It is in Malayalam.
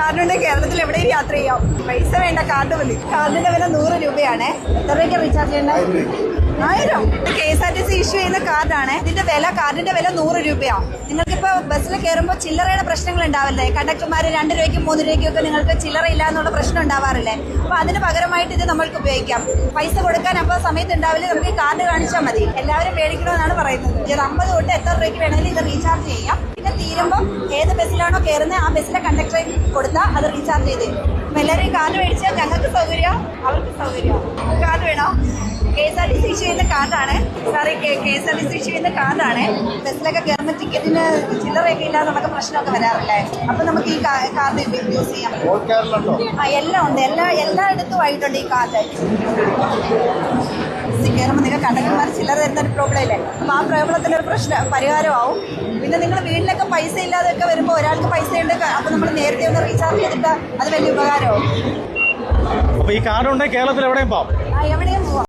കാർഡുണ്ട് കേരളത്തിൽ എവിടെയും യാത്ര ചെയ്യാം. പൈസ വേണ്ട, കാർഡ് മതി. കാർഡിന്റെ വില 100 രൂപയാണ്. എത്ര രൂപയ്ക്ക് റീചാർജ് ചെയ്യേണ്ടത്? 1000. KSRTC ഇഷ്യൂ ചെയ്യുന്ന കാർഡാണ്. കാർഡിന്റെ വില 100 രൂപയാണ്. നിങ്ങൾക്കിപ്പോ ബസ്സിൽ കയറുമ്പോൾ ചില്ലറയുടെ പ്രശ്നങ്ങൾ ഉണ്ടാവില്ലേ? കണ്ടക്ടർമാർ 2 രൂപയ്ക്കും 3 രൂപയ്ക്കും ഒക്കെ നിങ്ങൾക്ക് ചില്ലറ ഇല്ല എന്നുള്ള പ്രശ്നം ഉണ്ടാവാറില്ലേ? അപ്പൊ അതിന് പകരമായിട്ട് ഇത് നമ്മൾക്ക് ഉപയോഗിക്കാം. പൈസ കൊടുക്കാൻ അപ്പോൾ സമയത്ത് ഉണ്ടാവില്ല, നമുക്ക് ഈ കാർഡ് കാണിച്ചാൽ മതി. എല്ലാവരും മേടിക്കണമെന്നാണ് പറയുന്നത്. ഇത് 50 തൊട്ട് എത്ര രൂപയ്ക്ക് വേണമെങ്കിലും ഇത് റീചാർജ് ചെയ്യാം. പിന്നെ തീരുമ്പോൾ ഏത് ബസ്സിലാണോ കയറുന്നത് ആ ബസ്സിലെ കണ്ടക്ടറെ കൊടുത്താൽ അത് റീചാർജ് ചെയ്ത് തരും. അപ്പൊ എല്ലാവരും കാർഡ് മേടിച്ചാൽ ഞങ്ങൾക്ക് സൗകര്യം, അവർക്ക് സൗകര്യം. കാർഡ് വേണോ? KSRTC ഇഷ്യൂ ചെയ്യുന്ന കാർഡാണ്. KSRTC ഇഷ്യൂ ചെയ്യുന്ന കാർഡാണ്. ബസ്സിലൊക്കെ കയറുമ്പോൾ ടിക്കറ്റിന് ചില്ലറയൊക്കെ ഇല്ലാതെ നമുക്ക് പ്രശ്നമൊക്കെ വരാറില്ലേ? അപ്പൊ നമുക്ക് ഈ കാർഡ് യൂസ് ചെയ്യാം. എല്ലാം ഉണ്ട്, എല്ലായിടത്തും ആയിട്ടുണ്ട് ഈ കാർഡ്. കയറുമ്പോൾ നിങ്ങൾ കണ്ടക്ടർമാർ ചില്ലറ തരുന്നൊരു പ്രോബ്ലം ഇല്ലേ? അപ്പൊ ആ പ്രോബ്ലത്തിനൊരു പരിഹാരമാവും. പിന്നെ നിങ്ങൾ വീട്ടിലൊക്കെ പൈസ ഇല്ലാതെയൊക്കെ വരുമ്പോൾ ഒരാൾക്ക് പൈസ ഉണ്ട്, അപ്പൊ നമ്മൾ നേരത്തെ ഒന്ന് റീചാർജ് ചെയ്തിട്ട് അത് വലിയ ഉപകാരമാവും. അപ്പൊ ഈ കാർഡ് ഉണ്ടെങ്കിൽ കേരളത്തിൽ എവിടെയും പോവാം. എവിടെയും പോവാം.